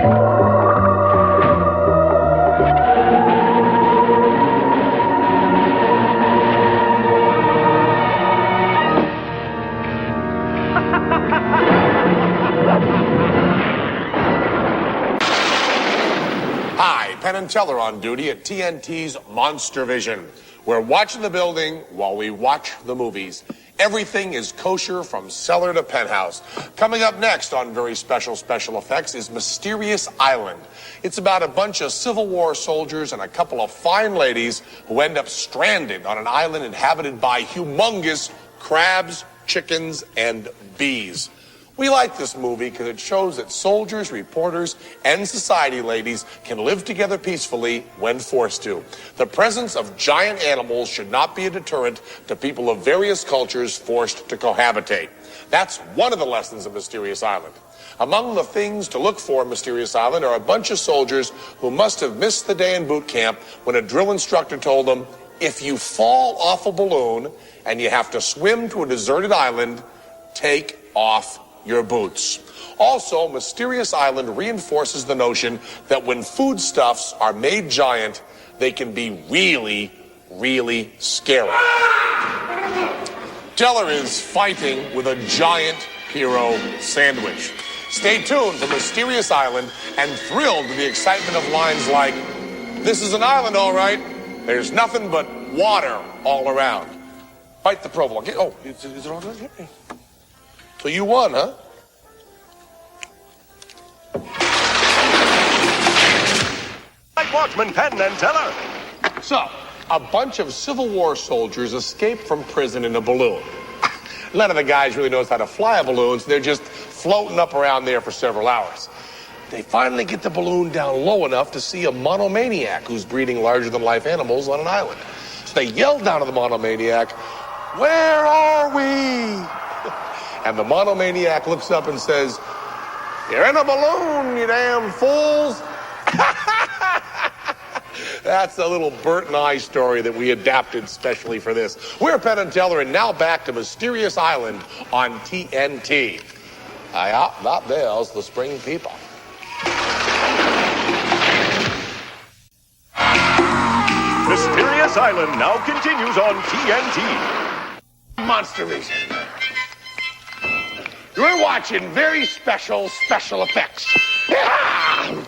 Hi, Penn and Teller on duty at TNT's Monstervision. We're watching the building while we watch the movies. Everything is kosher from cellar to penthouse. Coming up next on very special effects is Mysterious Island. It's about a bunch of Civil War soldiers and a couple of fine ladies who end up stranded on an island inhabited by humongous crabs, chickens, and bees. We like this movie because it shows that soldiers, reporters, and society ladies can live together peacefully when forced to. The presence of giant animals should not be a deterrent to people of various cultures forced to cohabitate. That's one of the lessons of Mysterious Island. Among the things to look for in Mysterious Island are a bunch of soldiers who must have missed the day in boot camp when a drill instructor told them, if you fall off a balloon and you have to swim to a deserted island, take off your boots. Also, Mysterious Island reinforces the notion that when foodstuffs are made giant, they can be really, really scary. Teller is fighting with a giant hero sandwich. Stay tuned for Mysterious Island and thrilled to the excitement of lines like, this is an island, all right. There's nothing but water all around. Fight the provolone. Oh, is it all done? So you won, huh? Night Watchman Penn and Teller. So, a bunch of Civil War soldiers escaped from prison in a balloon. None of the guys really knows how to fly a balloon, so they're just floating up around there for several hours. They finally get the balloon down low enough to see a monomaniac who's breeding larger-than-life animals on an island. So they yell down to the monomaniac, where are we? And the monomaniac looks up and says, you're in a balloon, you damn fools. That's a little Bert and I story that we adapted specially for this. We're Penn and Teller, and now back to Mysterious Island on TNT. Not there's the spring people. Mysterious Island now continues on TNT. Monstervision. You're watching very special effects. Yeah!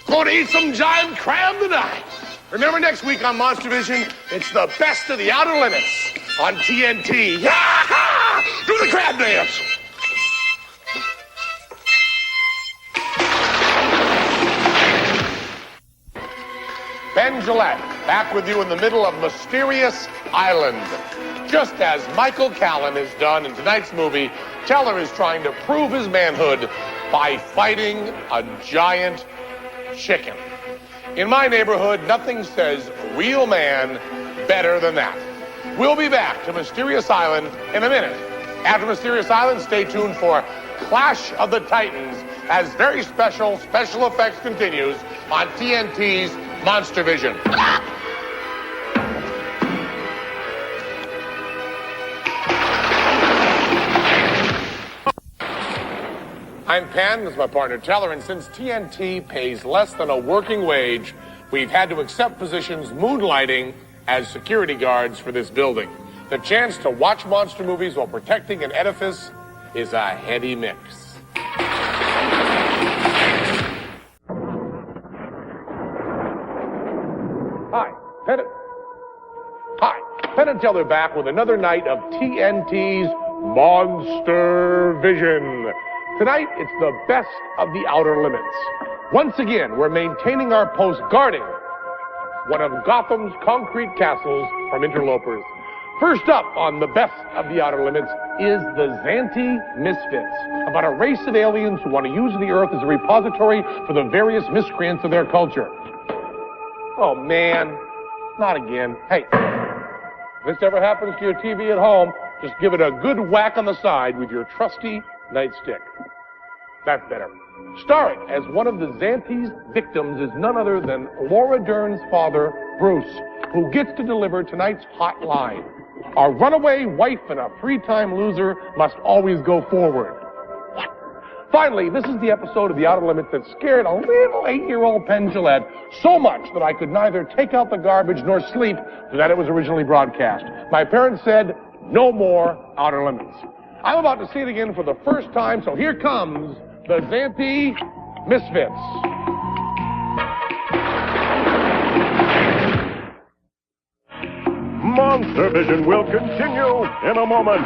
Going to eat some giant crab tonight. Remember next week on Monstervision, it's the best of the outer limits on TNT. Yeah! Do the crab dance. Ben Gillette, back with you in the middle of Mysterious Island. Just as Michael Callan has done in tonight's movie, Teller is trying to prove his manhood by fighting a giant chicken. In my neighborhood, nothing says real man better than that. We'll be back to Mysterious Island in a minute. After Mysterious Island, stay tuned for Clash of the Titans as very special effects continues on TNT's Monstervision. I'm Penn, this is my partner Teller, and since TNT pays less than a working wage, we've had to accept positions moonlighting as security guards for this building. The chance to watch monster movies while protecting an edifice is a heady mix. Hi, Penn and Teller back with another night of TNT's Monstervision. Tonight, it's the best of the outer limits. Once again, we're maintaining our post guarding one of Gotham's concrete castles from interlopers. First up on the best of the outer limits is the Zanti Misfits, about a race of aliens who want to use the Earth as a repository for the various miscreants of their culture. Oh, man. Not again. Hey, if this ever happens to your TV at home, just give it a good whack on the side with your trusty nightstick. That's better. Starring as one of the Zanti's victims is none other than Laura Dern's father, Bruce, who gets to deliver tonight's hot line. A runaway wife and a three-time loser must always go forward. What? Finally, this is the episode of The Outer Limits that scared a little 8-year-old Penn Jillette so much that I could neither take out the garbage nor sleep so that it was originally broadcast. My parents said, no more Outer Limits. I'm about to see it again for the first time, so here comes the Zante Misfits. Monstervision will continue in a moment.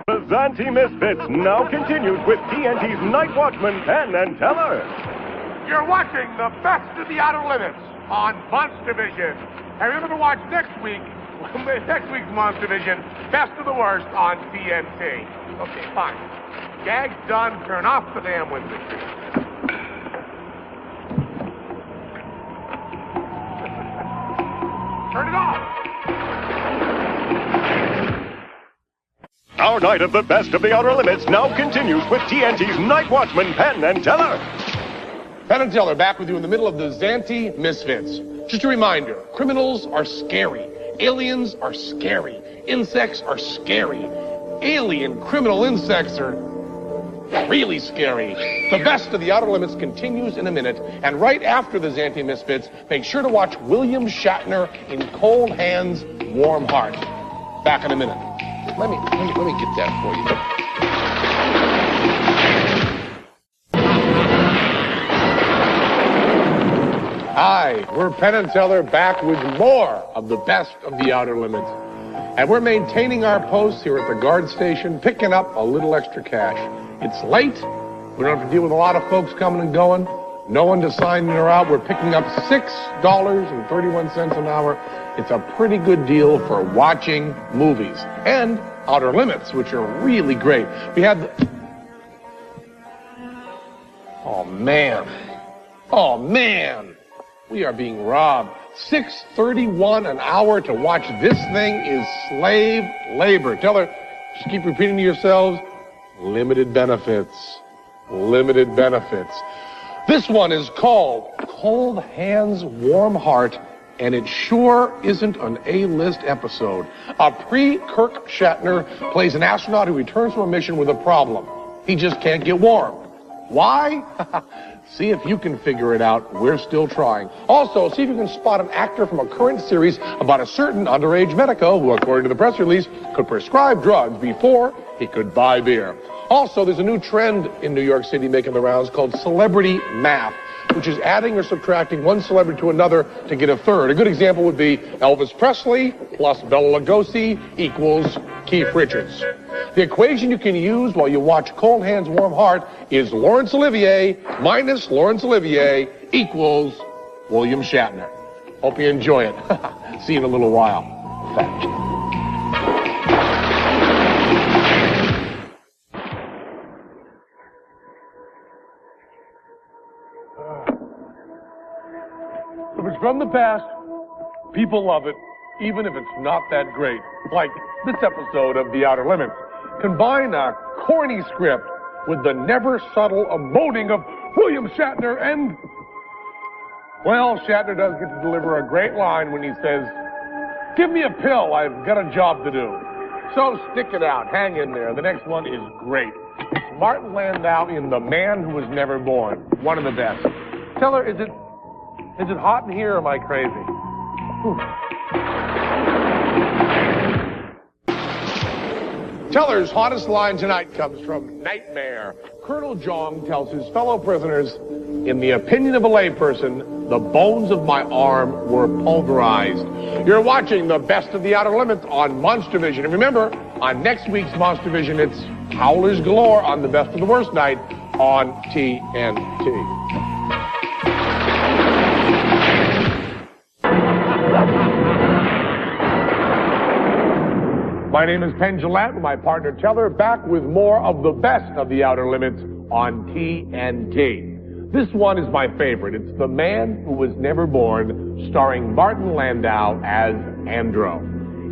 The Zante Misfits now continues with TNT's Night Watchman, Penn and Teller. You're watching the best of The Outer Limits on Monstervision. And remember to watch next week's Monstervision, Best of the Worst on TNT. Okay, fine. Gag's done. Turn off the damn window. Turn it off. Our night of the best of the Outer Limits now continues with TNT's Night Watchman, Penn and Teller. Penn and Teller back with you in the middle of the Zante Misfits. Just a reminder, criminals are scary. Aliens are scary. Insects are scary. Alien criminal insects are really scary. The best of the Outer Limits continues in a minute, and right after the Zante Misfits, make sure to watch William Shatner in Cold Hands, Warm Heart. Back in a minute. Let me get that for you. Hi, we're Penn and Teller back with more of the best of the Outer Limits. And we're maintaining our posts here at the guard station, picking up a little extra cash. It's late. We don't have to deal with a lot of folks coming and going. No one to sign in or out. We're picking up $6.31 an hour. It's a pretty good deal for watching movies. And Outer Limits, which are really great. We had the... Oh, man. We are being robbed. $6.31 an hour to watch this thing is slave labor. Teller, just keep repeating to yourselves, limited benefits. Limited benefits. This one is called Cold Hands, Warm Heart, and it sure isn't an A-list episode. A pre-Kirk Shatner plays an astronaut who returns from a mission with a problem. He just can't get warm. Why? See if you can figure it out. We're still trying. Also, see if you can spot an actor from a current series about a certain underage medico who, according to the press release, could prescribe drugs before he could buy beer. Also, there's a new trend in New York City making the rounds called celebrity math, which is adding or subtracting one celebrity to another to get a third. A good example would be Elvis Presley plus Bela Lugosi equals Keith Richards. The equation you can use while you watch Cold Hands, Warm Heart is Laurence Olivier minus Laurence Olivier equals William Shatner. Hope you enjoy it. See you in a little while. Thanks. If it's from the past, people love it, even if it's not that great. Like this episode of The Outer Limits. Combine a corny script with the never subtle emoting of William Shatner and... Well, Shatner does get to deliver a great line when he says, "Give me a pill, I've got a job to do." So stick it out, hang in there. The next one is great. It's Martin Landau in The Man Who Was Never Born. One of the best. Teller, is it hot in here or am I crazy? Whew. Teller's hottest line tonight comes from Nightmare. Colonel Jong tells his fellow prisoners, in the opinion of a layperson, the bones of my arm were pulverized. You're watching the best of the Outer Limits on Monstervision. And remember, on next week's Monstervision, it's Howlers Galore on the Best of the Worst night on TNT. My name is Penn Jillette with my partner Teller, back with more of the best of the Outer Limits on TNT. This one is my favorite. It's The Man Who Was Never Born, starring Martin Landau as Andro.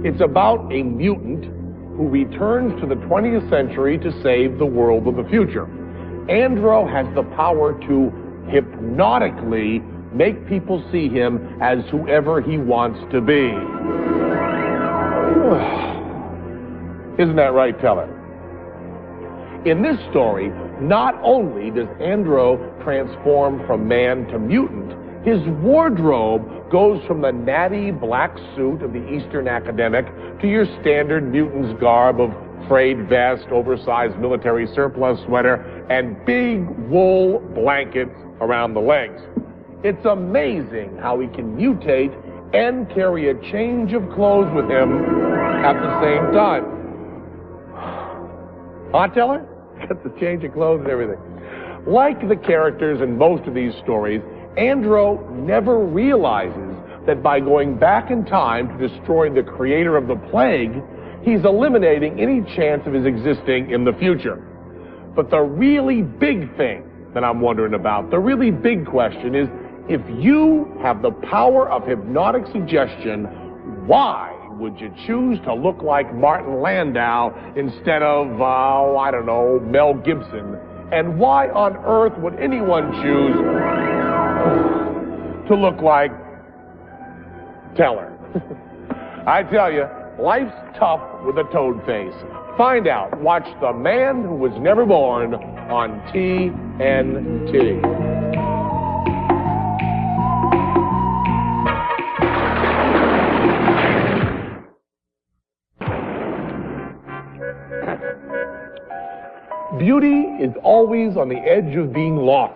It's about a mutant who returns to the 20th century to save the world of the future. Andro has the power to hypnotically make people see him as whoever he wants to be. Isn't that right, Teller? In this story, Not only does Andro transform from man to mutant, his wardrobe goes from the natty black suit of the Eastern academic to your standard mutant's garb of frayed vest, oversized military surplus sweater, and big wool blankets around the legs. It's amazing how he can mutate and carry a change of clothes with him at the same time. Huh, Teller? Got the change of clothes and everything. Like the characters in most of these stories, Andro never realizes that by going back in time to destroy the creator of the plague, he's eliminating any chance of his existing in the future. But the really big thing that I'm wondering about, the really big question is, if you have the power of hypnotic suggestion, why would you choose to look like Martin Landau instead of, I don't know, Mel Gibson? And why on earth would anyone choose to look like Teller? I tell you, life's tough with a toad face. Find out. Watch The Man Who Was Never Born on TNT. Beauty is always on the edge of being lost.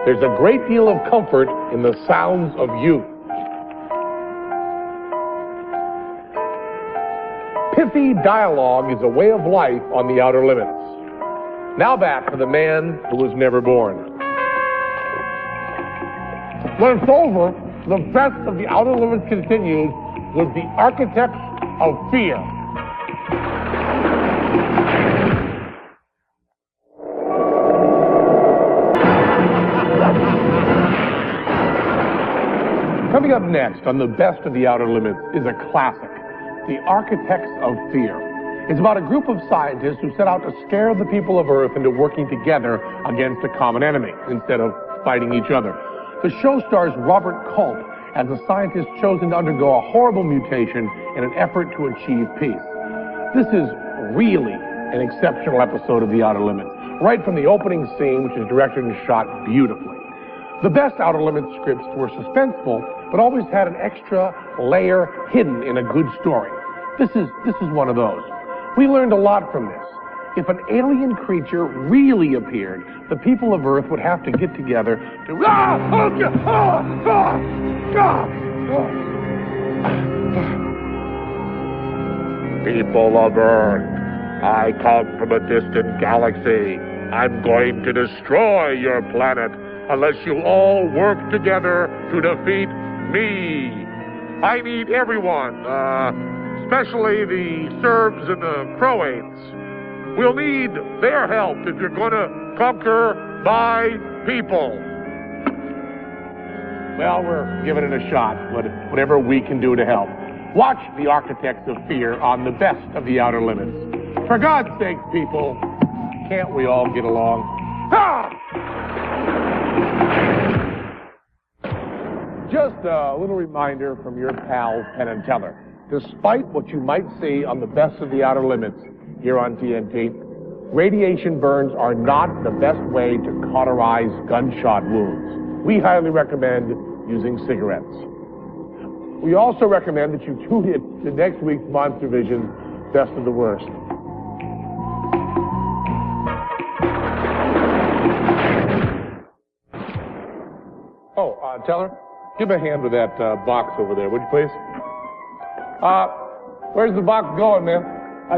There's a great deal of comfort in the sounds of youth. Pithy dialogue is a way of life on the outer limits. Now back to The Man Who Was Never Born. When it's over, the best of the outer limits continues with the Architects of Fear. Coming up next on the best of the outer limits is a classic, The Architects of Fear. It's about a group of scientists who set out to scare the people of Earth into working together against a common enemy instead of fighting each other. The show stars Robert Culp as a scientist chosen to undergo a horrible mutation in an effort to achieve peace. This is really an exceptional episode of The Outer Limits, right from the opening scene, which is directed and shot beautifully. The best Outer Limits scripts were suspenseful, but always had an extra layer hidden in a good story. This is one of those. We learned a lot from this. If an alien creature really appeared, the people of Earth would have to get together to... People of Earth, I come from a distant galaxy. I'm going to destroy your planet unless you all work together to defeat me. I need everyone, especially the Serbs and the Croats. We'll need their help if you're going to conquer my people. Well, we're giving it a shot, whatever we can do to help. Watch The Architects of Fear on the best of the Outer Limits. For God's sake, people, can't we all get along? Ha! Just a little reminder from your pals, Penn and Teller. Despite what you might see on the best of the Outer Limits here on TNT, radiation burns are not the best way to cauterize gunshot wounds. We highly recommend using cigarettes. We also recommend that you tune in to next week's Monstervision Best of the Worst. Oh, Teller, give a hand with that box over there, would you please? Where's the box going, man?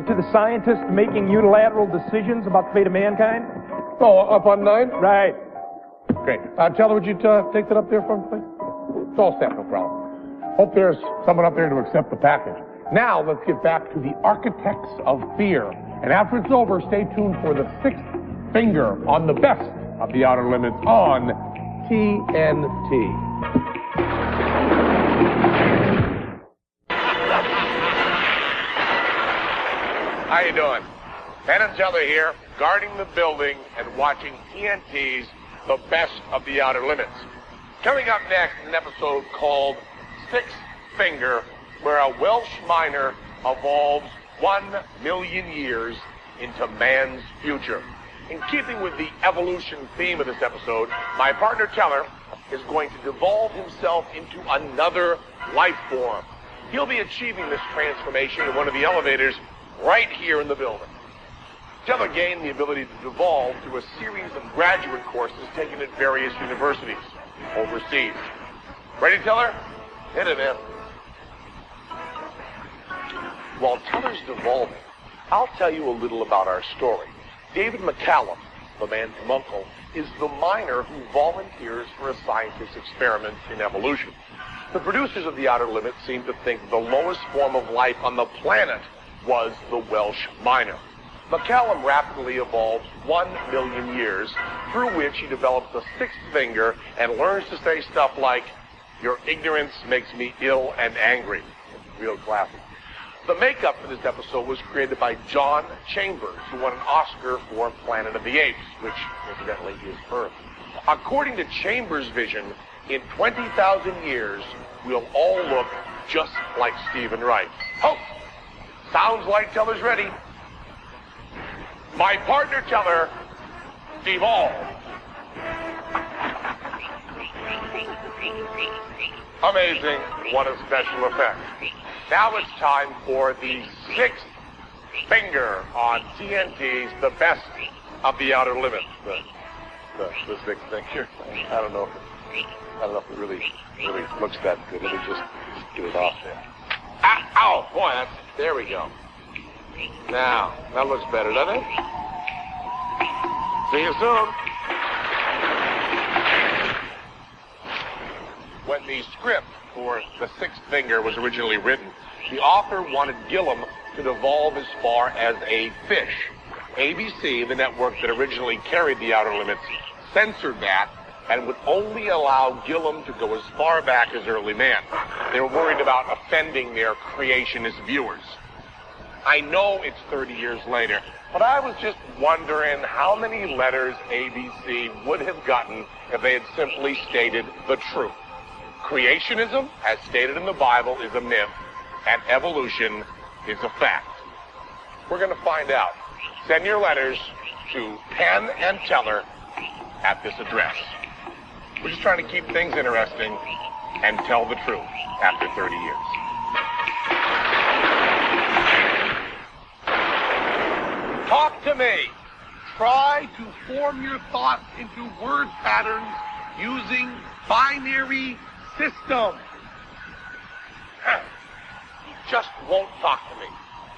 To the scientists making unilateral decisions about the fate of mankind? Oh, up on 9? Right. Great. Teller, would you take that up there for me, please? It's all set, no problem. Hope there's someone up there to accept the package. Now, let's get back to The Architects of Fear. And after it's over, stay tuned for the 6th finger on the best of the Outer Limits on TNT. How you doing? Penn and Teller here, guarding the building and watching TNT's The Best of the Outer Limits. Coming up next, an episode called Sixth Finger, where a Welsh miner evolves 1 million years into man's future. In keeping with the evolution theme of this episode, my partner Teller is going to devolve himself into another life form. He'll be achieving this transformation in one of the elevators right here in the building. Teller gained the ability to devolve through a series of graduate courses taken at various universities overseas. Ready, Teller? Hit it, man. While Teller's devolving, I'll tell you a little about our story. David McCallum, the man from Uncle, is the miner who volunteers for a scientist's experiment in evolution. The producers of The Outer Limits seem to think the lowest form of life on the planet was the Welsh miner. McCallum rapidly evolves 1 million years, through which he develops a sixth finger and learns to say stuff like, "Your ignorance makes me ill and angry." Real classic. The makeup for this episode was created by John Chambers, who won an Oscar for Planet of the Apes, which incidentally is Earth. According to Chambers' vision, in 20,000 years, we'll all look just like Stephen Wright. Oh, sounds like Teller's ready. My partner Teller, devolve. Amazing. What a special effect. Now it's time for the sixth finger on TNT's The Best of the Outer Limits. The sixth finger. I don't know if it really looks that good. Let me just get it off there. Ow! Boy, there we go. Now, that looks better, doesn't it? See you soon. When the script for The Sixth Finger was originally written, the author wanted Gillum to devolve as far as a fish. ABC, the network that originally carried The Outer Limits, censored that and would only allow Gillum to go as far back as early man. They were worried about offending their creationist viewers. I know it's 30 years later, but I was just wondering how many letters ABC would have gotten if they had simply stated the truth. Creationism, as stated in the Bible, is a myth, and evolution is a fact. We're going to find out. Send your letters to Penn and Teller at this address. We're just trying to keep things interesting and tell the truth after 30 years. Talk to me. Try to form your thoughts into word patterns using binary systems. You just won't talk to me.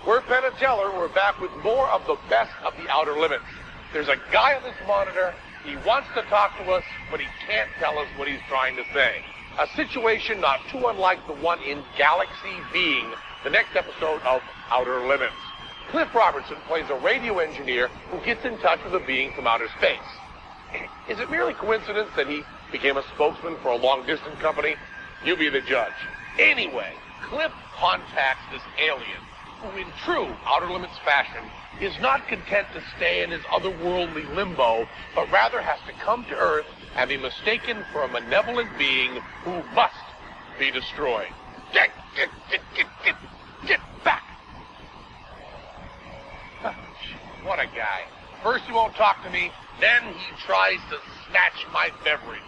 We're Penn and Teller. We're back with more of the best of the Outer Limits. There's a guy on this monitor. He wants to talk to us, but he can't tell us what he's trying to say. A situation not too unlike the one in Galaxy Being, the next episode of Outer Limits. Cliff Robertson plays a radio engineer who gets in touch with a being from outer space. Is it merely coincidence that he became a spokesman for a long-distance company? You be the judge. Anyway, Cliff contacts this alien, who in true Outer Limits fashion is not content to stay in his otherworldly limbo, but rather has to come to Earth and be mistaken for a malevolent being who must be destroyed. Get back! What a guy. First he won't talk to me, then he tries to snatch my beverage.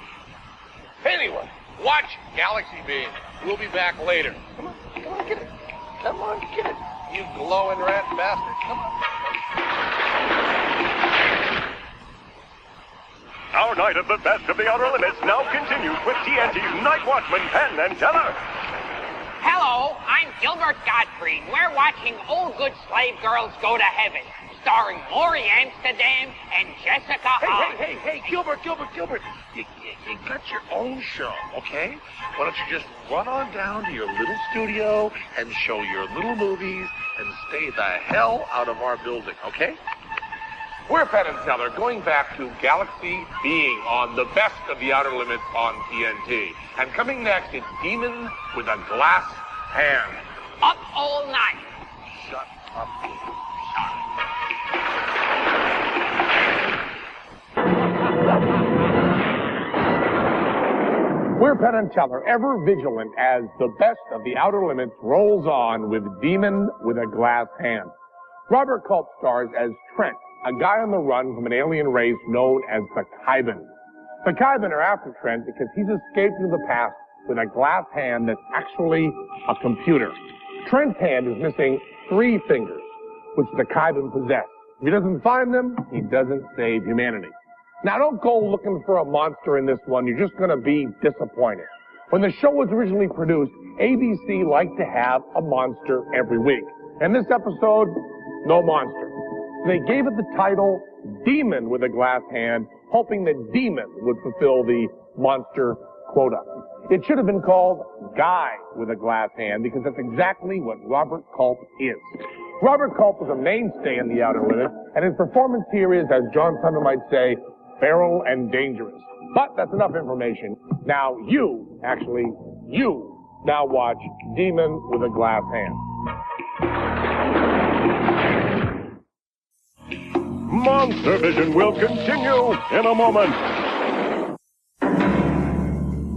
Anyway, watch Galaxy Being. We'll be back later. Come on, get it. Come on, get it. You glowing rat bastard. Come on. Our night of the best of the Outer Limits now continues with TNT's Night Watchman, Penn and Teller. Hello, I'm Gilbert Gottfried. We're watching Old Good Slave Girls Go to Heaven, starring Laurie Amsterdam and Jessica Hahn. Hey, Gilbert. You got your own show, okay? Why don't you just run on down to your little studio and show your little movies and stay the hell out of our building, okay? We're Penn and Teller, going back to Galaxy Being on the best of the Outer Limits on TNT. And coming next, it's Demon with a Glass Hand. Up all night. Shut up. We're We're Penn and Teller, ever vigilant as the best of the outer limits rolls on with Demon with a Glass Hand. Robert Culp stars as Trent, a guy on the run from an alien race known as the Kybin. The Kybin are after Trent because he's escaped into the past with a glass hand that's actually a computer. Trent's hand is missing 3 fingers, which the Kybin possess. If he doesn't find them, he doesn't save humanity. Now, don't go looking for a monster in this one. You're just going to be disappointed. When the show was originally produced, ABC liked to have a monster every week. And this episode, no monster. They gave it the title Demon with a Glass Hand, hoping that Demon would fulfill the monster quota. It should have been called Guy with a Glass Hand because that's exactly what Robert Culp is. Robert Culp was a mainstay in The Outer Limits, and his performance here is, as John Simon might say, feral and dangerous. But that's enough information. Now you now watch Demon with a Glass Hand. Monstervision will continue in a moment.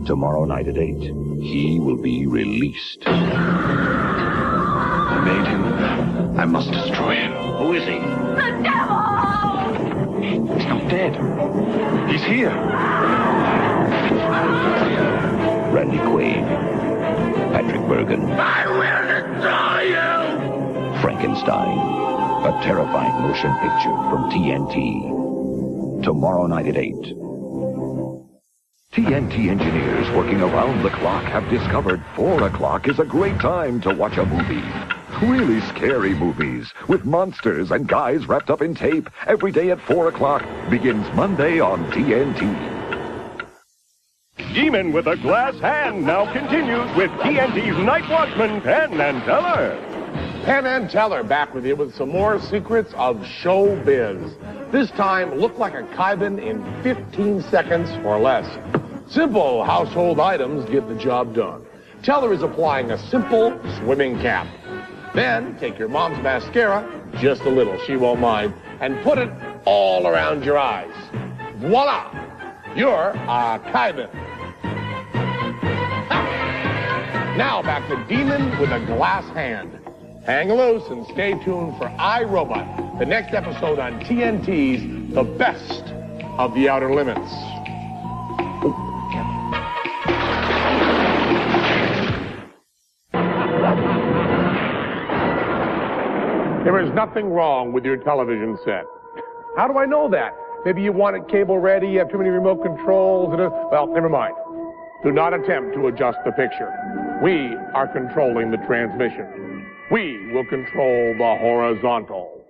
Tomorrow night at 8, he will be released. I made him. I must destroy him. Who is he? The devil! He's not dead. He's here. Randy Quaid, Patrick Bergen, I will destroy you! Frankenstein, a terrifying motion picture from TNT. Tomorrow night at 8. TNT engineers working around the clock have discovered 4 o'clock is a great time to watch a movie. Really scary movies with monsters and guys wrapped up in tape every day at 4 o'clock begins Monday on TNT. Demon with a Glass Hand now continues with TNT's Night Watchman, Penn and Teller. Penn and Teller back with you with some more secrets of showbiz. This time, look like a Kybin in 15 seconds or less. Simple household items get the job done. Teller is applying a simple swimming cap. Then take your mom's mascara, just a little, she won't mind, and put it all around your eyes. Voila! You're a Kybin. Now back to Demon with a Glass Hand. Hang loose and stay tuned for iRobot, the next episode on TNT's The Best of the Outer Limits. There is nothing wrong with your television set. How do I know that? Maybe you want it cable ready, you have too many remote controls, well, never mind. Do not attempt to adjust the picture. We are controlling the transmission. We will control the horizontal.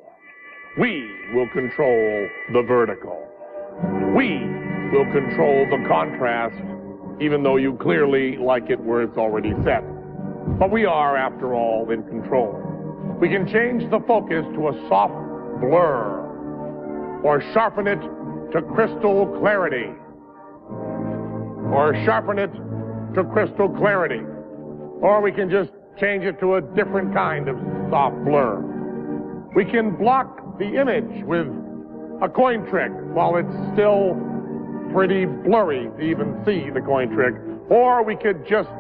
We will control the vertical. We will control the contrast, even though you clearly like it where it's already set. But we are, after all, in control. We can change the focus to a soft blur, or sharpen it to crystal clarity, or sharpen it to crystal clarity, or we can just change it to a different kind of soft blur. We can block the image with a coin trick while it's still pretty blurry to even see the coin trick, or we could just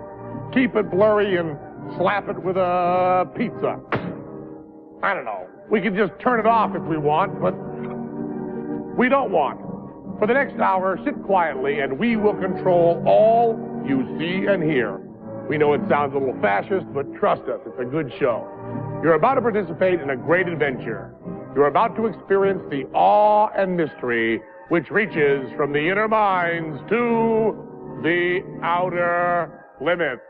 keep it blurry and slap it with a pizza. I don't know. We could just turn it off if we want, but we don't want. For the next hour, sit quietly and we will control all you see and hear. We know it sounds a little fascist, but trust us, it's a good show. You're about to participate in a great adventure. You're about to experience the awe and mystery which reaches from the inner minds to the outer limits.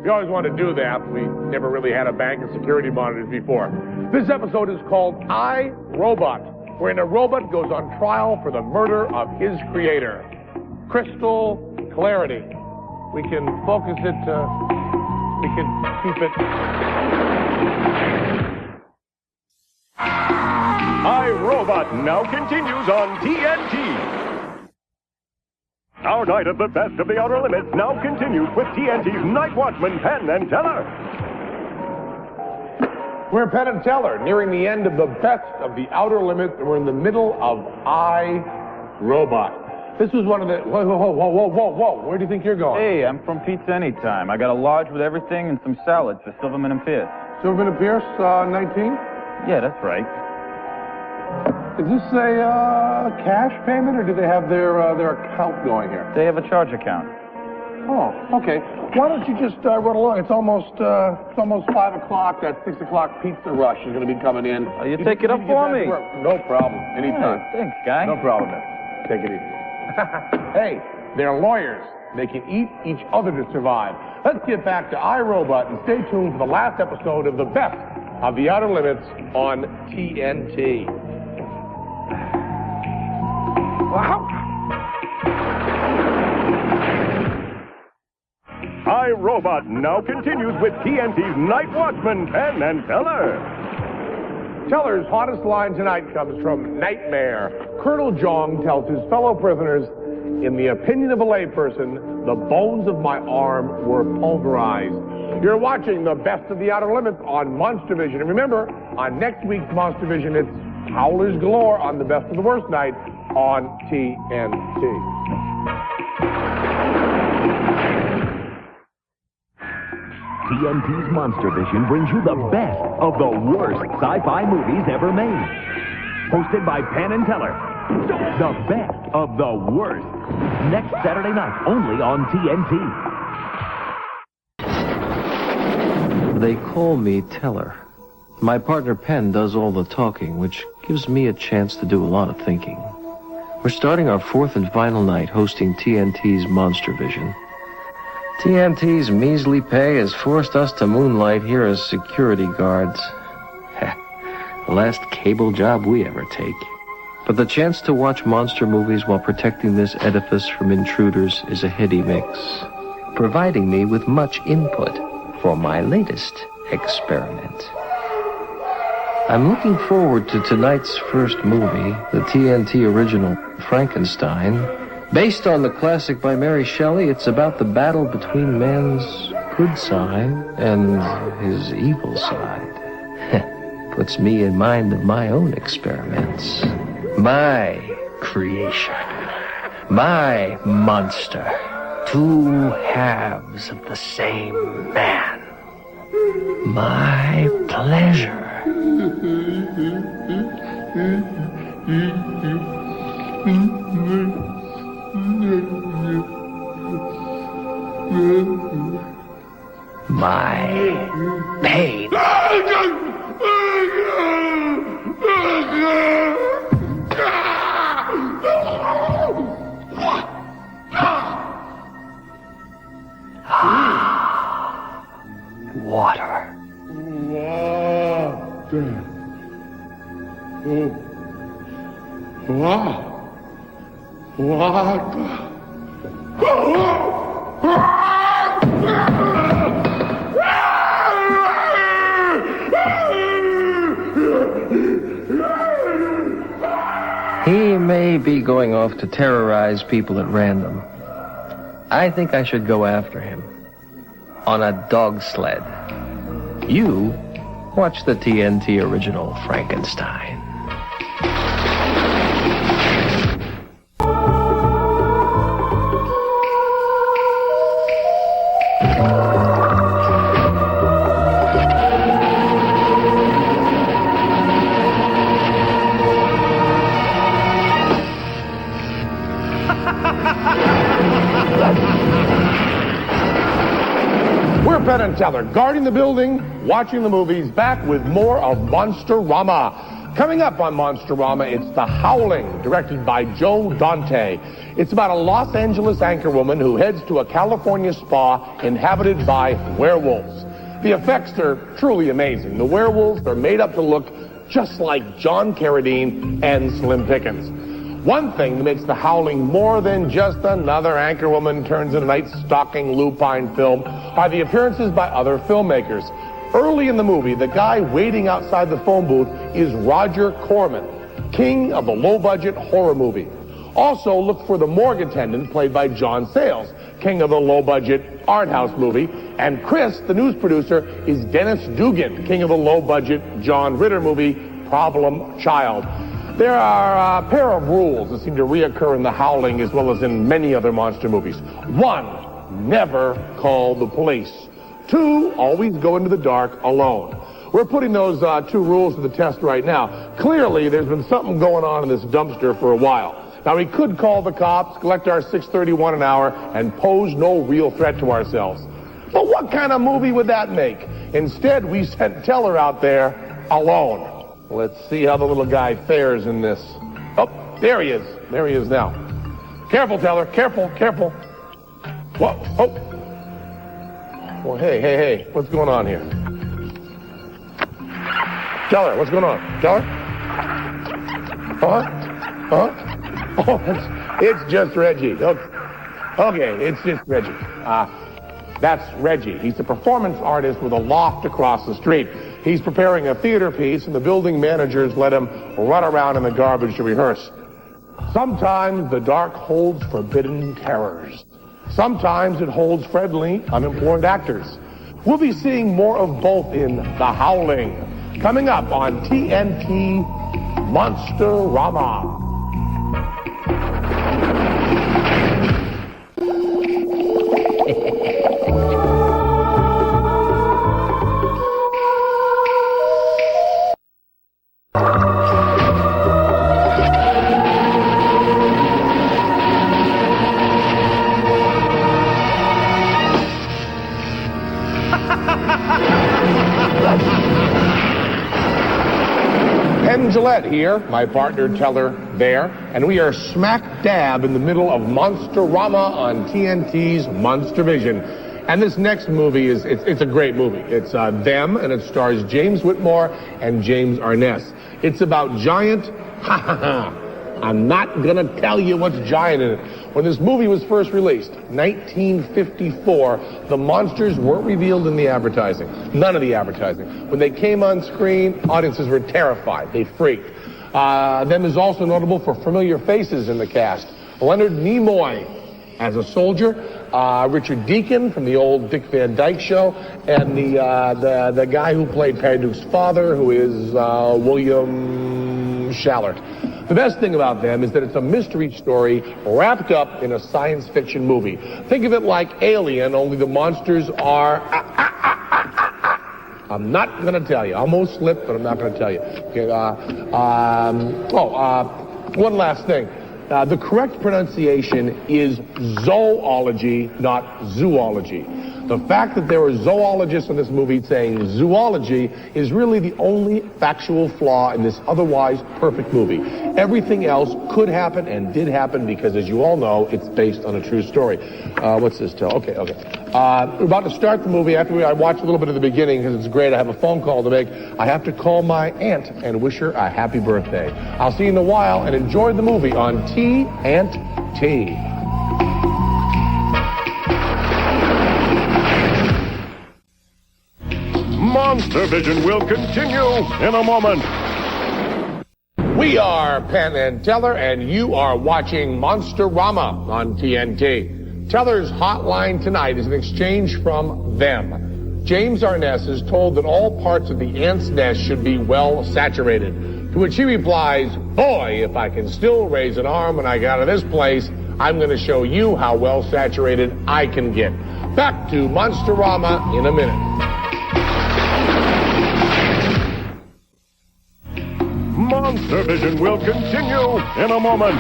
We always wanted to do that. We never really had a bank of security monitors before. This episode is called I, Robot, wherein a robot goes on trial for the murder of his creator. Crystal clarity. We can focus it, we can keep it. iRobot now continues on TNT. Our night of the best of the Outer Limits now continues with TNT's Night Watchman, Penn and Teller. We're Penn and Teller, nearing the end of the best of the Outer Limits, and we're in the middle of I, Robot. This was one of the... Whoa. Where do you think you're going? Hey, I'm from Pizza Anytime. I got a large with everything and some salads for Silverman and Pierce. Silverman and Pierce, 19? Yeah, that's right. Is this a cash payment, or do they have their account going here? They have a charge account. Oh, okay. Why don't you just run along? It's almost 5 o'clock. That 6 o'clock pizza rush is going to be coming in. Oh, you take it up for me? No problem. Anytime. Hey, thanks, guy. No problem, man. Take it easy. Hey, they're lawyers. They can eat each other to survive. Let's get back to iRobot and stay tuned for the last episode of the best of the Outer Limits on TNT. Wow. iRobot now continues with TNT's Night Watchman, Penn and Teller. Teller's hottest line tonight comes from Nightmare. Colonel Jong tells his fellow prisoners, in the opinion of a layperson, the bones of my arm were pulverized. You're watching the best of the Outer Limits on Monstervision. And remember, on next week's Monstervision, it's Howlers Galore on the best of the worst night on TNT. TNT's Monstervision brings you the best of the worst sci-fi movies ever made. Hosted by Penn and Teller. The best of the worst. Next Saturday night, only on TNT. They call me Teller. My partner Penn does all the talking, which gives me a chance to do a lot of thinking. We're starting our fourth and final night hosting TNT's Monstervision. TNT's measly pay has forced us to moonlight here as security guards. The last cable job we ever take. But the chance to watch monster movies while protecting this edifice from intruders is a heady mix, providing me with much input for my latest experiment. I'm looking forward to tonight's first movie, the TNT original Frankenstein. Based on the classic by Mary Shelley, it's about the battle between man's good side and his evil side. Puts me in mind of my own experiments. My creation. My monster. Two halves of the same man. My pleasure. My pain. Water. He may be going off to terrorize people at random. I think I should go after him. On a dog sled. You watch the TNT original Frankenstein. We're Penn and Teller, guarding the building, watching the movies, back with more of Monsterama. Coming up on Monsterama, it's The Howling, directed by Joe Dante. It's about a Los Angeles anchorwoman who heads to a California spa inhabited by werewolves. The effects are truly amazing. The werewolves are made up to look just like John Carradine and Slim Pickens. One thing that makes The Howling more than just another anchorwoman turns into night-stalking lupine film are the appearances by other filmmakers. Early in the movie, the guy waiting outside the phone booth is Roger Corman, king of the low-budget horror movie. Also, look for the morgue attendant, played by John Sayles, king of the low-budget art house movie. And Chris, the news producer, is Dennis Dugan, king of the low-budget John Ritter movie, Problem Child. There are a pair of rules that seem to reoccur in The Howling as well as in many other monster movies. 1, never call the police. 2, always go into the dark alone. We're putting those 2 rules to the test right now. Clearly, there's been something going on in this dumpster for a while. Now, we could call the cops, collect our $6.31 an hour, and pose no real threat to ourselves. But what kind of movie would that make? Instead, we sent Teller out there alone. Let's see how the little guy fares in this. Oh, there he is. There he is now. Careful, Teller. Careful, careful. Whoa, oh. Well, hey. What's going on here? Teller, what's going on? Teller? Oh, it's just Reggie. Okay, it's just Reggie. That's Reggie. He's a performance artist with a loft across the street. He's preparing a theater piece, and the building managers let him run around in the garbage to rehearse. Sometimes the dark holds forbidden terrors. Sometimes it holds friendly, unemployed actors. We'll be seeing more of both in The Howling, coming up on TNT Monsterama. Here, my partner Teller there, and we are smack dab in the middle of Monsterama on TNT's Monstervision. And this next movie it's a great movie. It's Them, and it stars James Whitmore and James Arness. It's about giant, I'm not gonna tell you what's giant in it. When this movie was first released, 1954, the monsters weren't revealed in the advertising. None of the advertising. When they came on screen, audiences were terrified. They freaked. Them is also notable for familiar faces in the cast. Leonard Nimoy as a soldier, Richard Deacon from the old Dick Van Dyke Show, and the guy who played Patty Duke's father, who is William Shallert. The best thing about Them is that it's a mystery story wrapped up in a science fiction movie. Think of it like Alien, only the monsters are... I'm not going to tell you. I almost slipped, but I'm not going to tell you. Okay, one last thing. The correct pronunciation is zoology, not zoology. The fact that there are zoologists in this movie saying zoology is really the only factual flaw in this otherwise perfect movie. Everything else could happen and did happen because, as you all know, it's based on a true story. What's this tell? Okay. We're about to start the movie. After I watched a little bit of the beginning because it's great. I have a phone call to make. I have to call my aunt and wish her a happy birthday. I'll see you in a while, and enjoy the movie on TNT. Monstervision will continue in a moment. We are Penn and Teller, and you are watching Monsterama on TNT. Teller's hotline tonight is an exchange from Them. James Arness is told that all parts of the ant's nest should be well saturated, to which he replies, boy, if I can still raise an arm when I get out of this place, I'm going to show you how well saturated I can get. Back to Monsterama in a minute. Monstervision will continue in a moment.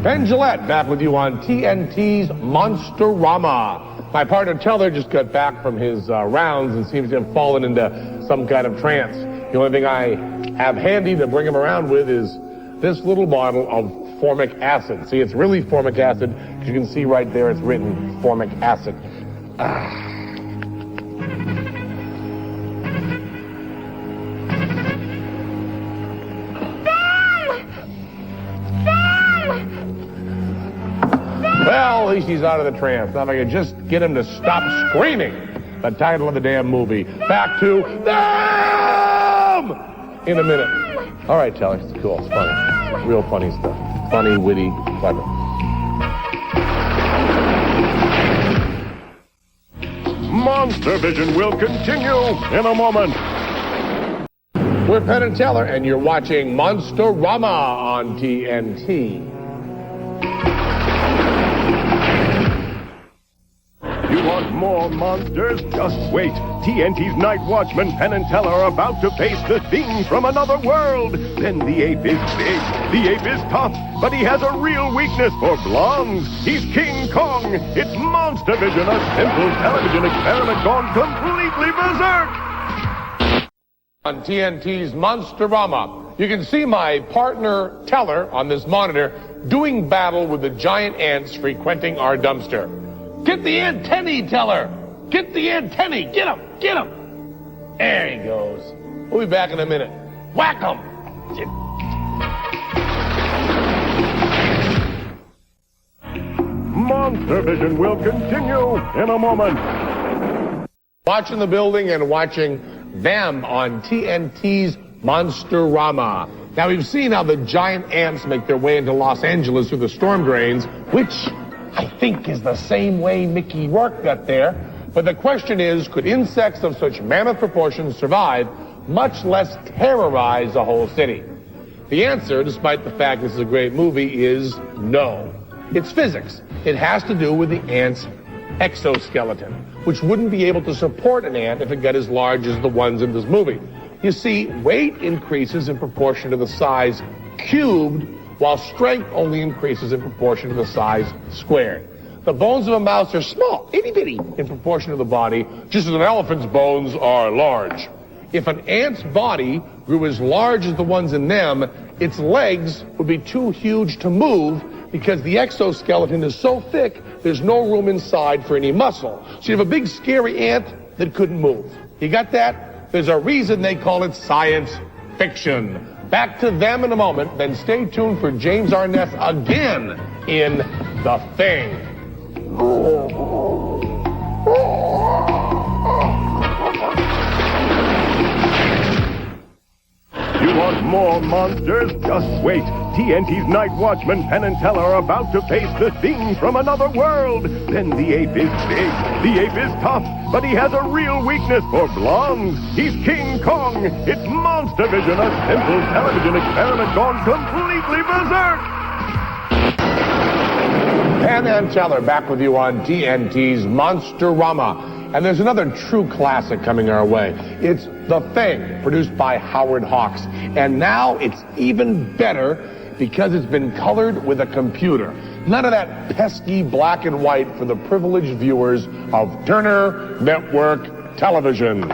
Ben Gillette back with you on TNT's Monsterama. My partner Teller just got back from his rounds and seems to have fallen into some kind of trance. The only thing I have handy to bring him around with is this little bottle of formic acid. See, it's really formic acid. As you can see right there, it's written formic acid. Well, at least he's out of the trance. Now if I could just get him to stop screaming the title of the damn movie. Back to Them in a minute. All right, Teller, it's cool. It's funny. Real funny stuff. Funny, witty, clever. Monstervision will continue in a moment. We're Penn and Teller, and you're watching Monsterama on TNT. You want more monsters? Just wait. TNT's Night Watchman, Penn and Teller, are about to face the thing from another world. Then the ape is big, the ape is tough, but he has a real weakness for blondes. He's King Kong. It's Monstervision, a simple television experiment gone completely berserk. On TNT's Monsterama, you can see my partner Teller on this monitor doing battle with the giant ants frequenting our dumpster. Get the antennae, Teller! Get the antennae! Get him! Get him! There he goes. We'll be back in a minute. Whack him! Monstervision will continue in a moment. Watching the building and watching them on TNT's Monsterama. Now, we've seen how the giant ants make their way into Los Angeles through the storm drains, which I think is the same way Mickey Rourke got there. But the question is, could insects of such mammoth proportions survive, much less terrorize a whole city? The answer, despite the fact this is a great movie, is no. It's physics. It has to do with the ant's exoskeleton, which wouldn't be able to support an ant if it got as large as the ones in this movie. You see, weight increases in proportion to the size cubed, while strength only increases in proportion to the size squared. The bones of a mouse are small, itty-bitty, in proportion to the body, just as an elephant's bones are large. If an ant's body grew as large as the ones in them, its legs would be too huge to move because the exoskeleton is so thick, there's no room inside for any muscle. So you have a big, scary ant that couldn't move. You got that? There's a reason they call it science fiction. Back to them in a moment, then stay tuned for James Arness again in The Thing. You want more monsters? Just wait. TNT's Night Watchman, Penn and Teller, are about to face the thing from another world. Then the ape is big, the ape is tough, but he has a real weakness for blondes. He's King Kong. It's Monstervision, a simple television experiment gone completely berserk. Penn and Teller back with you on TNT's Monsterama. And there's another true classic coming our way. It's The Thing, produced by Howard Hawks. And now it's even better because it's been colored with a computer. None of that pesky black and white for the privileged viewers of Turner Network Television.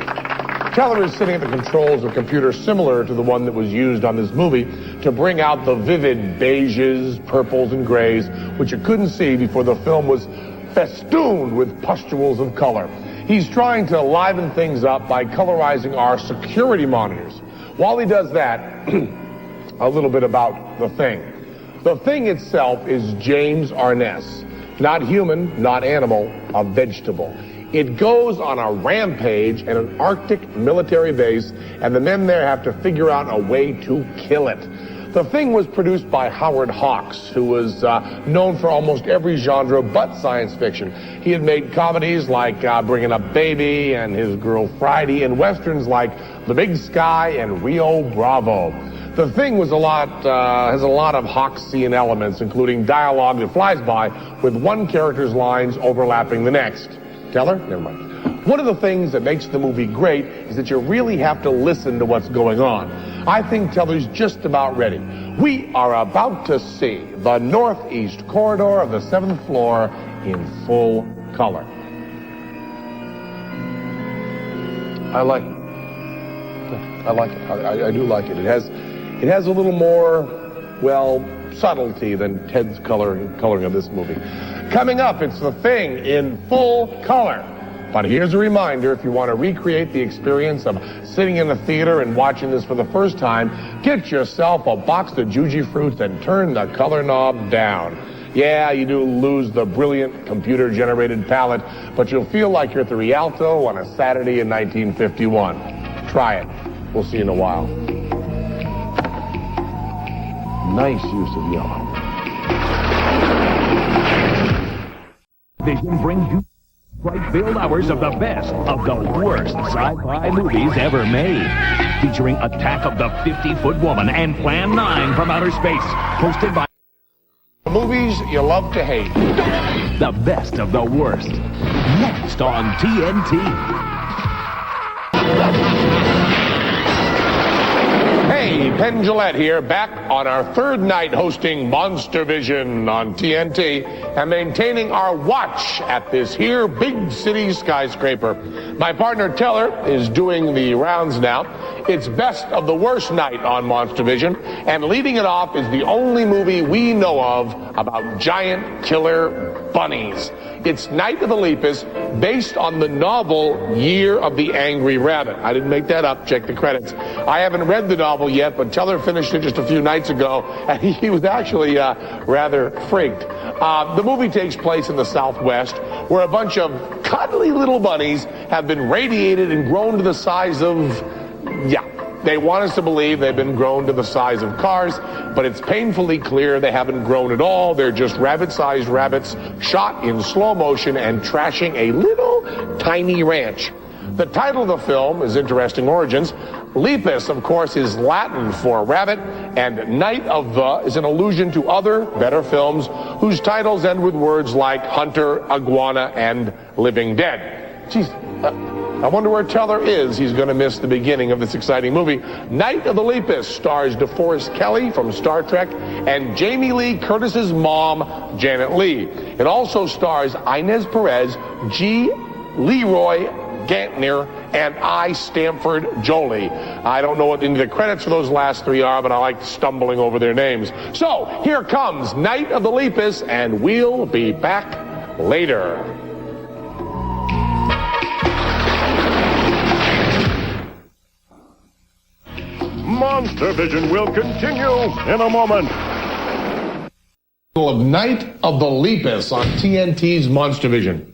Teller is sitting at the controls of a computer similar to the one that was used on this movie to bring out the vivid beiges, purples, and grays, which you couldn't see before the film was festooned with pustules of color. He's trying to liven things up by colorizing our security monitors. While he does that, a little bit about The Thing. The Thing itself is James Arness. Not human, not animal, a vegetable. It goes on a rampage at an Arctic military base, and the men there have to figure out a way to kill it. The Thing was produced by Howard Hawks, who was known for almost every genre but science fiction. He had made comedies like Bringing Up Baby and His Girl Friday, and westerns like The Big Sky and Rio Bravo. The Thing was has a lot of Hawksian elements, including dialogue that flies by with one character's lines overlapping the next. Teller? Never mind. One of the things that makes the movie great is that you really have to listen to what's going on. I think Teller's just about ready. We are about to see the northeast corridor of the 7th floor in full color. I like it. I like it. I do like it. It has a little more, well, subtlety than Ted's coloring of this movie. Coming up, it's The Thing in full color. But here's a reminder, if you want to recreate the experience of sitting in a theater and watching this for the first time, get yourself a box of Juji Fruits and turn the color knob down. Yeah, you do lose the brilliant computer-generated palette, but you'll feel like you're at the Rialto on a Saturday in 1951. Try it. We'll see you in a while. Nice use of yellow. Vision brings you Filled hours of the best of the worst sci-fi movies ever made. Featuring Attack of the 50-Foot Woman and Plan 9 from Outer Space. Hosted by Movies you love to hate. the best of the worst. Next on TNT. Hey, Penn Jillette here, back on our third night hosting Monstervision on TNT and maintaining our watch at this here big city skyscraper. My partner Teller is doing the rounds now. It's best of the worst night on Monstervision, and leading it off is the only movie we know of about giant killer bunnies. It's Night of the Lepus, based on the novel Year of the Angry Rabbit. I didn't make that up. Check the credits. I haven't read the novel yet, but Teller finished it just a few nights ago, and he was actually rather freaked. The movie takes place in the Southwest, where a bunch of cuddly little bunnies have been radiated and grown to the size of, they want us to believe they've been grown to the size of cars, but it's painfully clear they haven't grown at all. They're just rabbit-sized rabbits shot in slow motion and trashing a little tiny ranch. The title of the film is interesting origins. Lepus, of course, is Latin for rabbit, and Night of the is an allusion to other, better films whose titles end with words like Hunter, Iguana, and Living Dead. Jeez, I wonder where Teller is. He's going to miss the beginning of this exciting movie. Night of the Lepus stars DeForest Kelley from Star Trek and Jamie Lee Curtis's mom, Janet Leigh. It also stars Inez Perez, G. Leroy Gantner, and I. Stanford Jolie. I don't know what any of the credits for those last three are, but I like stumbling over their names. So, here comes Night of the Lepus, and we'll be back later. Monstervision will continue in a moment. Of Night of the Lepus on TNT's Monstervision.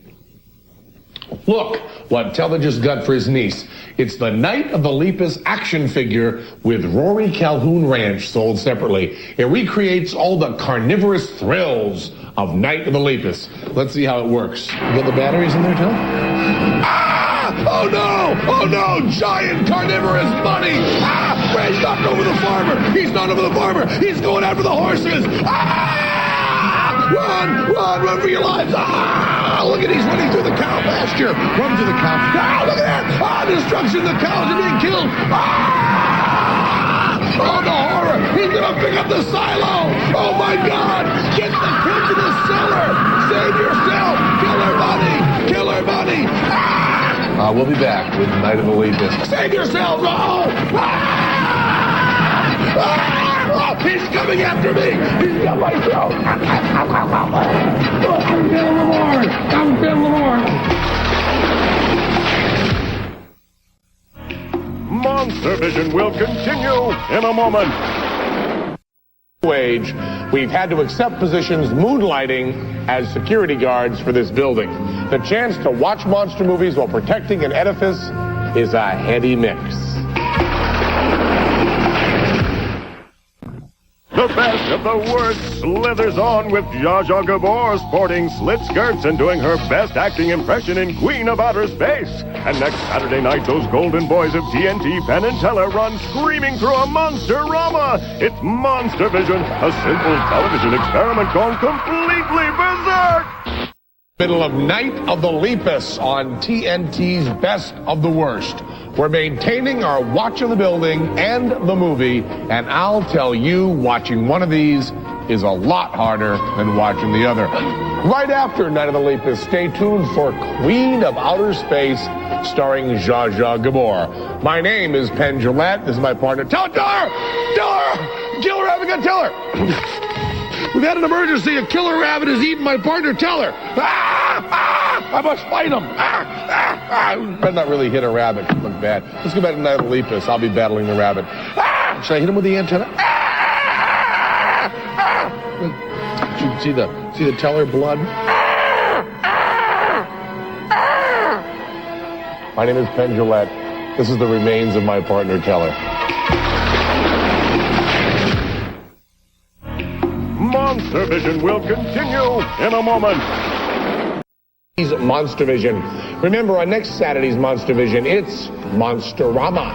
Look what Teller just got for his niece. It's the Night of the Lepus action figure with Rory Calhoun Ranch sold separately. It recreates all the carnivorous thrills of Night of the Lepus. Let's see how it works. You got the batteries in there, Teller? Ah! Oh no! Oh no! Giant carnivorous bunny! Ah! He's knocked over the farmer! He's not over the farmer! He's going after the horses! Ah! Run! Run! Run for your lives! Ah! Look at he's running through the cow pasture! Run to the cow! Ah! Look at that! Ah! Destruction! The cows are being killed! Ah! Oh, the horror! He's gonna pick up the silo! Oh my God! Get the kids in the cellar! Save yourself! Killer bunny! Killer bunny! Ah! We'll be back with Night of the Lepus. Save yourselves! Oh! Ah! Ah! Oh, he's coming after me! He's got my throat! I'm Bill Lamore! I'm Bill Lamore! Monstervision will continue in a moment. Age, we've had to accept positions moonlighting as security guards for this building. The chance to watch monster movies while protecting an edifice is a heady mix. The best of the worst slithers on with Zsa Zsa Gabor sporting slit skirts and doing her best acting impression in Queen of Outer Space. And next Saturday night, those golden boys of TNT, Penn and Teller, run screaming through a monster-rama. It's Monstervision, a simple television experiment gone completely berserk. Middle of Night of the Lepus on TNT's Best of the Worst. We're maintaining our watch of the building and the movie, and I'll tell you, watching one of these is a lot harder than watching the other. Right after Night of the Lepus, stay tuned for Queen of Outer Space, starring Zsa Zsa Gabor. My name is Penn Jillette. This is my partner. Teller! Killer rabbit got Teller! We've had an emergency. A killer rabbit has eaten my partner, Teller. I must fight him. Better not really hit a rabbit. It look bad. Let's go back to Night of the Lepus. I'll be battling the rabbit. Should I hit him with the antenna? See the Teller blood? My name is Penn Jillette. This is the remains of my partner, Teller. Monstervision will continue in a moment. Monstervision. Remember, on next Saturday's Monstervision, it's Monsterama.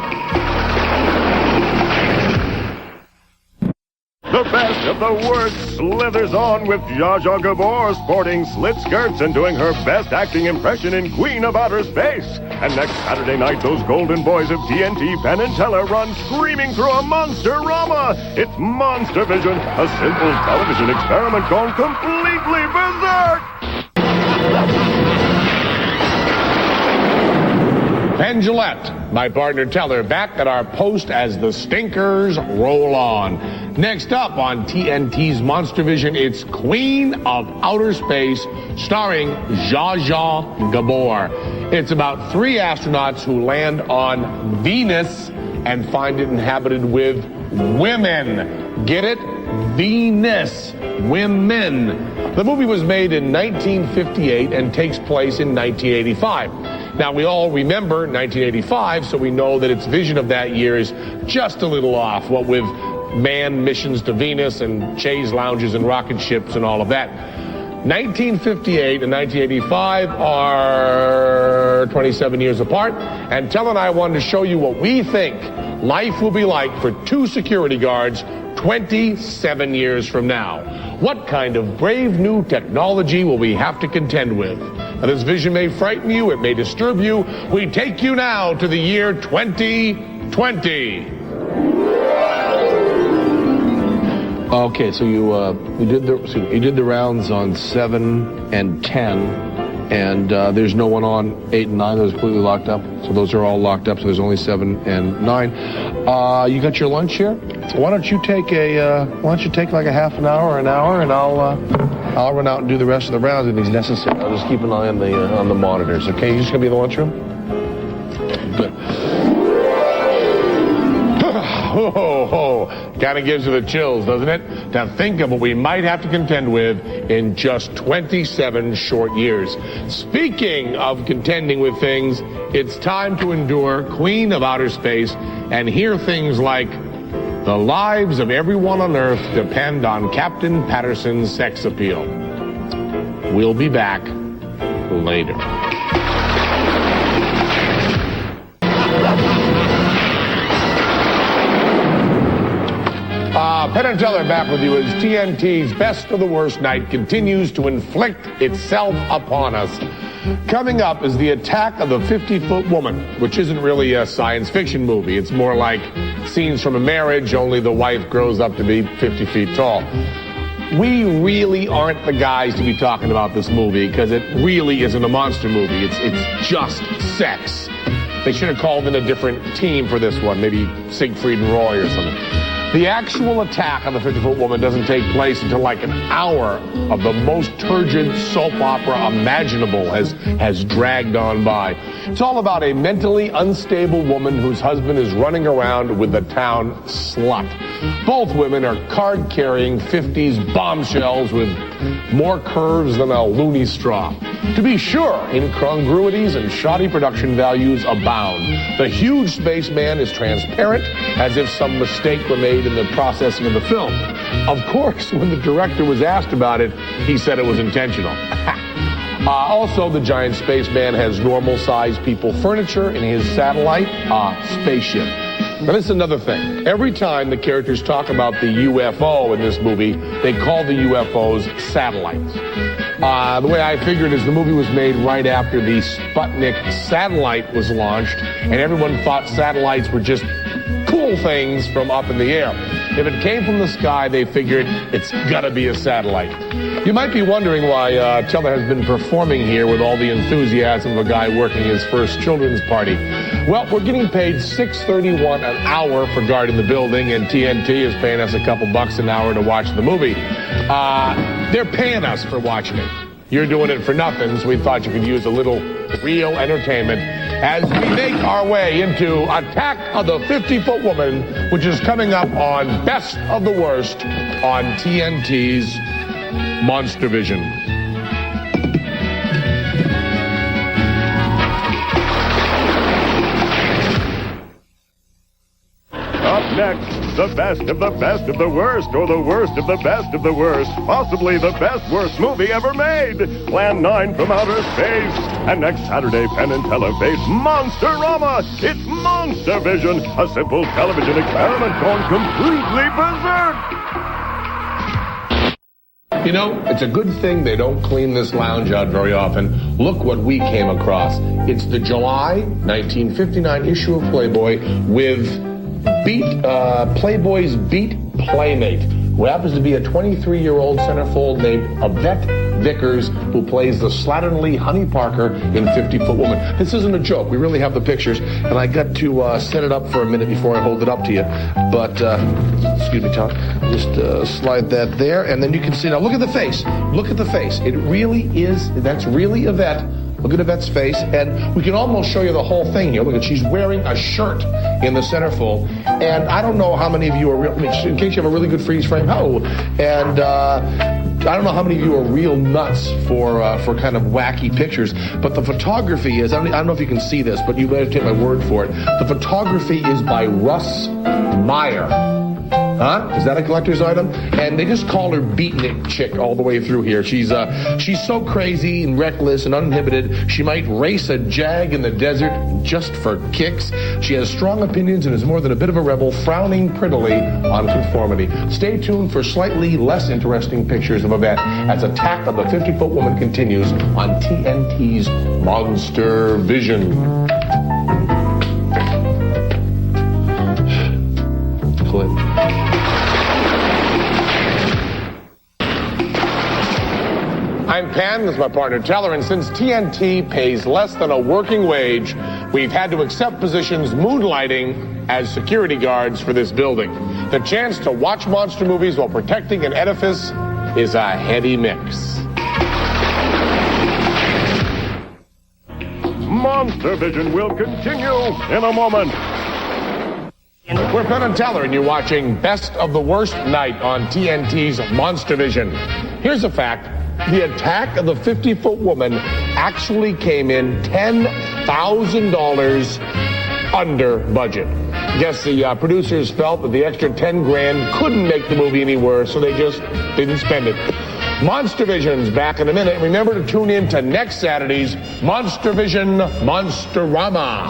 The best of the worst slithers on with Zsa Zsa Gabor sporting slit skirts and doing her best acting impression in Queen of Outer Space. And next Saturday night, those golden boys of TNT, Penn and Teller, run screaming through a Monsterama. It's Monstervision, a simple television experiment gone completely berserk. Penn Jillette, my partner Teller, back at our post as the stinkers roll on. Next up on TNT's Monstervision, it's Queen of Outer Space, starring Zsa Zsa Gabor. It's about 3 astronauts who land on Venus and find it inhabited with women. Get it? Venus. Women. The movie was made in 1958 and takes place in 1985. Now, we all remember 1985, so we know that its vision of that year is just a little off, what with manned missions to Venus and chaise lounges and rocket ships and all of that. 1958 and 1985 are 27 years apart, and Tell and I wanted to show you what we think life will be like for 2 security guards 27 years from now. What kind of brave new technology will we have to contend with? Now, this vision may frighten you, it may disturb you. We take you now to the year 2020. Okay, so you did the rounds on 7 and 10, and there's no one on 8 and 9. Those are completely locked up. So those are all locked up. So there's only 7 and 9. You got your lunch here? Why don't you take like a half an hour or an hour, and I'll run out and do the rest of the rounds if it's necessary. I'll just keep an eye on the monitors. Okay, you just gonna be in the lunchroom? Good. Kind of gives you the chills, doesn't it? To think of what we might have to contend with in just 27 short years. Speaking of contending with things, it's time to endure Queen of Outer Space and hear things like, the lives of everyone on Earth depend on Captain Patterson's sex appeal. We'll be back later. Penn and Teller back with you as TNT's Best of the Worst night continues to inflict itself upon us. Coming up is the attack of the 50-foot woman, which isn't really a science fiction movie. It's more like scenes from a marriage, only the wife grows up to be 50 feet tall. We really aren't the guys to be talking about this movie because it really isn't a monster movie. It's just sex. They should have called in a different team for this one, maybe Siegfried and Roy or something. The actual attack on the 50-foot woman doesn't take place until like an hour of the most turgid soap opera imaginable has dragged on by. It's all about a mentally unstable woman whose husband is running around with the town slut. Both women are card-carrying 50s bombshells with more curves than a loony straw. To be sure, incongruities and shoddy production values abound. The huge spaceman is transparent, as if some mistake were made in the processing of the film. Of course, when the director was asked about it, he said it was intentional. Also, the giant spaceman has normal-sized people furniture in his satellite spaceship. Now, this is another thing. Every time the characters talk about the UFO in this movie, they call the UFOs satellites. The way I figured is the movie was made right after the Sputnik satellite was launched, and everyone thought satellites were just cool things from up in the air. If it came from the sky, they figured it's gotta be a satellite. You might be wondering why Teller has been performing here with all the enthusiasm of a guy working his first children's party. Well, we're getting paid $6.31 an hour for guarding the building, and TNT is paying us a couple bucks an hour to watch the movie. They're paying us for watching it. You're doing it for nothing, so we thought you could use a little real entertainment as we make our way into Attack of the 50-Foot Woman, which is coming up on Best of the Worst on TNT's Monstervision. Up next, the best of the best of the worst, or the worst of the best of the worst, possibly the best worst movie ever made. Plan 9 from outer space. And next Saturday, Penn and Teller face Monsterama. It's Monstervision, a simple television experiment gone completely berserk. You know, it's a good thing they don't clean this lounge out very often. Look what we came across. It's the July 1959 issue of Playboy with Playboy's Beat Playmate, who happens to be a 23-year-old centerfold named Yvette Vickers, who plays the slatternly Honey Parker in 50-Foot Woman. This isn't a joke. We really have the pictures, and I got to set it up for a minute before I hold it up to you. But, excuse me, Tom. Just slide that there, and then you can see. Now, look at the face. Look at the face. It really is. That's really Yvette. Look at Yvette's face, and we can almost show you the whole thing here. Look at, she's wearing a shirt in the centerfold, and I don't know how many of you are real, in case you have a really good freeze frame, and I don't know how many of you are real nuts for kind of wacky pictures, but the photography is, I don't know if you can see this, but you better take my word for it. The photography is by Russ Meyer. Huh? Is that a collector's item? And they just call her Beatnik Chick all the way through here. She's so crazy and reckless and uninhibited, she might race a jag in the desert just for kicks. She has strong opinions and is more than a bit of a rebel, frowning prettily on conformity. Stay tuned for slightly less interesting pictures of Yvette as Attack of the 50-Foot Woman continues on TNT's Monstervision. Clip. I'm Penn, this is my partner Teller, and since TNT pays less than a working wage, we've had to accept positions moonlighting as security guards for this building. The chance to watch monster movies while protecting an edifice is a heady mix. Monstervision will continue in a moment. We're Penn and Teller, and you're watching Best of the Worst Night on TNT's Monstervision. Here's a fact. The Attack of the 50-Foot Woman actually came in $10,000 under budget. Guess the producers felt that the extra 10 grand couldn't make the movie any worse, so they just didn't spend it. Monstervision's back in a minute. Remember to tune in to next Saturday's Monstervision Monsterama.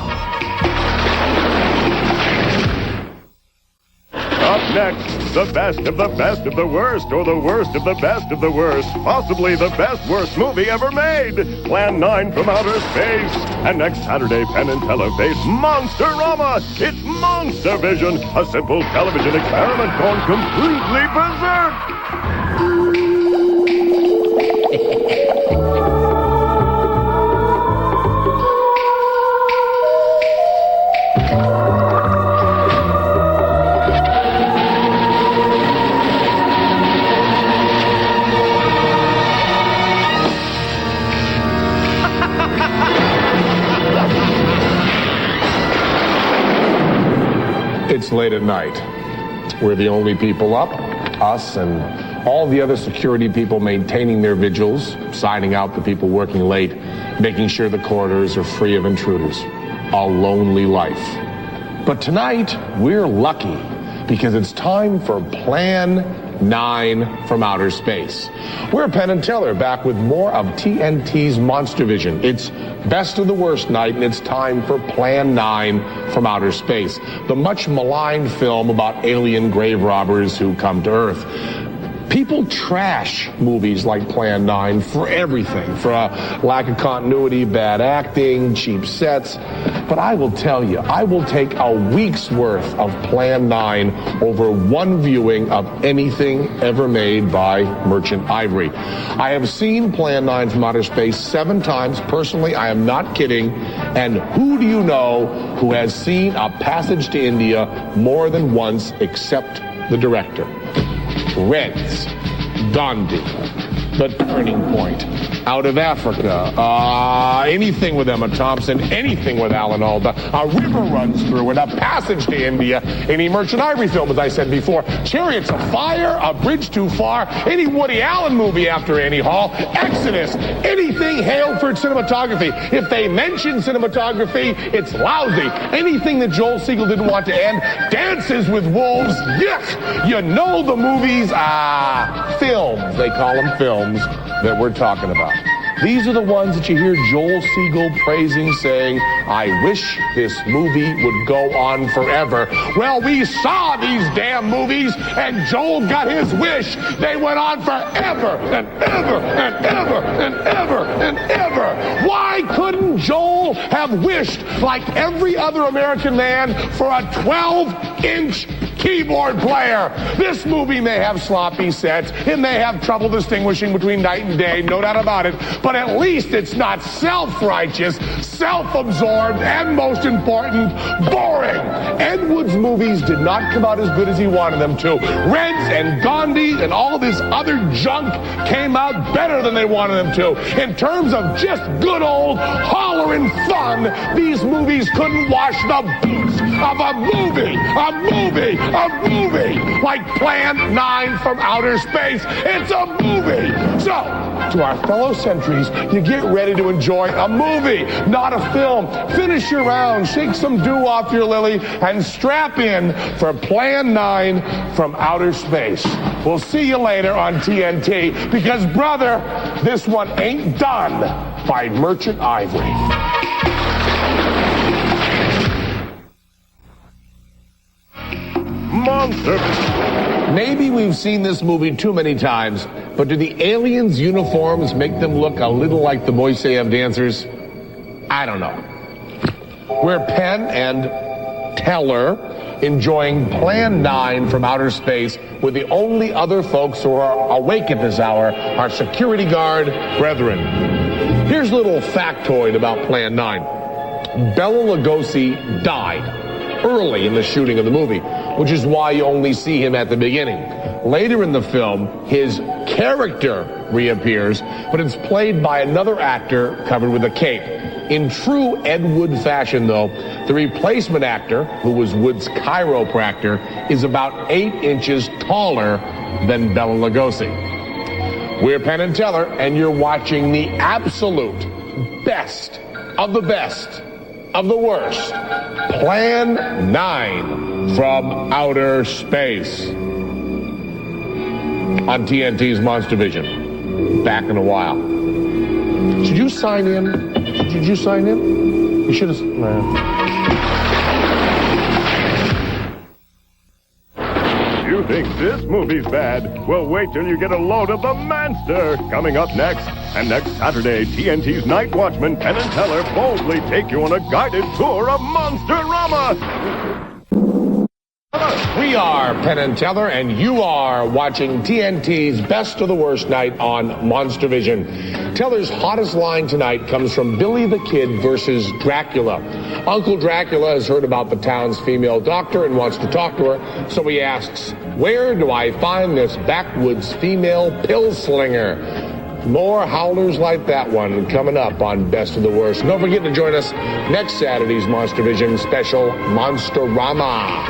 Up next, the best of the best of the worst, or the worst of the best of the worst, possibly the best worst movie ever made. Plan 9 from outer space. And next Saturday, Penn and Teller face Monsterama. It's Monstervision, a simple television experiment gone completely berserk. It's late at night. We're the only people up, us and all the other security people maintaining their vigils, signing out the people working late, making sure the corridors are free of intruders. A lonely life. But tonight, we're lucky because it's time for Plan 9 from outer space. We're Penn and Teller, back with more of TNT's Monstervision. It's Best of the Worst Night, and it's time for Plan 9 from outer space, the much maligned film about alien grave robbers who come to Earth. People trash movies like Plan 9 for everything, for a lack of continuity, bad acting, cheap sets. But I will tell you, I will take a week's worth of Plan 9 over one viewing of anything ever made by Merchant Ivory. I have seen Plan 9 from outer space 7 times. Personally, I am not kidding. And who do you know who has seen A Passage to India more than once except the director? Reds, Gandhi, The Turning Point, Out of Africa, anything with Emma Thompson, anything with Alan Alda, A River Runs Through It, A Passage to India, any Merchant Ivory film, as I said before, Chariots of Fire, A Bridge Too Far, any Woody Allen movie after Annie Hall, Exodus, anything hailed for its cinematography. If they mention cinematography, it's lousy. Anything that Joel Siegel didn't want to end, Dances with Wolves, yes! You know the movies, films, they call them films, that we're talking about. These are the ones that you hear Joel Siegel praising, saying, I wish this movie would go on forever. Well, we saw these damn movies, and Joel got his wish. They went on forever and ever and ever and ever and ever. Why couldn't Joel have wished, like every other American man, for a 12-inch keyboard player? This movie may have sloppy sets. It may have trouble distinguishing between night and day, no doubt about it. But at least it's not self-righteous, self-absorbed, and most important, boring. Ed Wood's movies did not come out as good as he wanted them to. Reds and Gandhi and all this other junk came out better than they wanted them to. In terms of just good old hollering fun, these movies couldn't wash the boots of a movie like Plan 9 from Outer Space. It's a movie. So, to our fellow sentries, you get ready to enjoy a movie, not a film. Finish your round, shake some dew off your lily, and strap in for Plan 9 from Outer Space. We'll see you later on TNT, because, brother, this one ain't done by Merchant Ivory. Monster. Maybe we've seen this movie too many times, but do the aliens' uniforms make them look a little like the Moiseyev dancers? I don't know. We're Penn and Teller, enjoying Plan 9 from Outer Space, with the only other folks who are awake at this hour, our security guard brethren. Here's a little factoid about Plan 9. Bela Lugosi died early in the shooting of the movie, which is why you only see him at the beginning. Later in the film, his character reappears, but it's played by another actor covered with a cape. In true Ed Wood fashion, though, the replacement actor, who was Wood's chiropractor, is about 8 inches taller than Bela Lugosi. We're Penn and Teller, and you're watching the absolute best of the best of the worst. Plan 9 from Outer Space on TNT's Monstervision. Back in a while. Should you sign in? Did you sign in? You should have. You think this movie's bad? Well, wait till you get a load of the Monster coming up next. And next Saturday, TNT's Night Watchman, Penn and Teller, boldly take you on a guided tour of Monsterama. We are Penn and Teller, and you are watching TNT's Best of the Worst night on Monstervision. Teller's hottest line tonight comes from Billy the Kid versus Dracula. Uncle Dracula has heard about the town's female doctor and wants to talk to her, so he asks, where do I find this backwoods female pill slinger? More howlers like that one coming up on Best of the Worst. Don't forget to join us next Saturday's Monstervision special, Monsterama.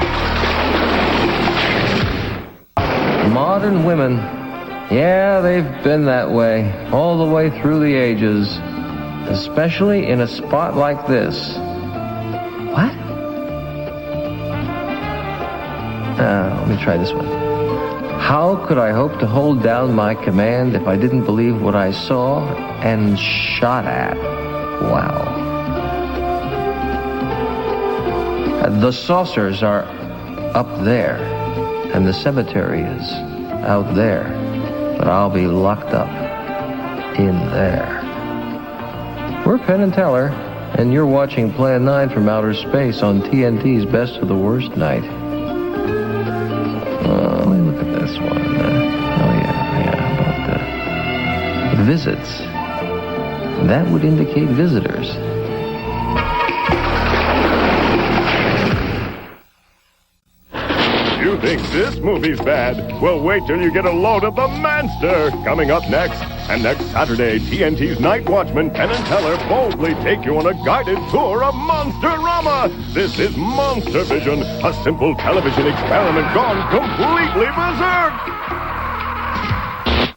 Modern women, yeah, they've been that way all the way through the ages, especially in a spot like this. What? Let me try this one. How could I hope to hold down my command if I didn't believe what I saw and shot at? Wow. The saucers are up there, and the cemetery is out there, but I'll be locked up in there. We're Penn and Teller, and you're watching Plan 9 from Outer Space on TNT's Best of the Worst night. Let me look at this one. About visits. That would indicate visitors. You think this movie's bad? Well, wait till you get a load of the Monster coming up next. And next Saturday, TNT's Night Watchman, Penn and Teller boldly take you on a guided tour of Monsterama. This is Monstervision, a simple television experiment gone completely berserk.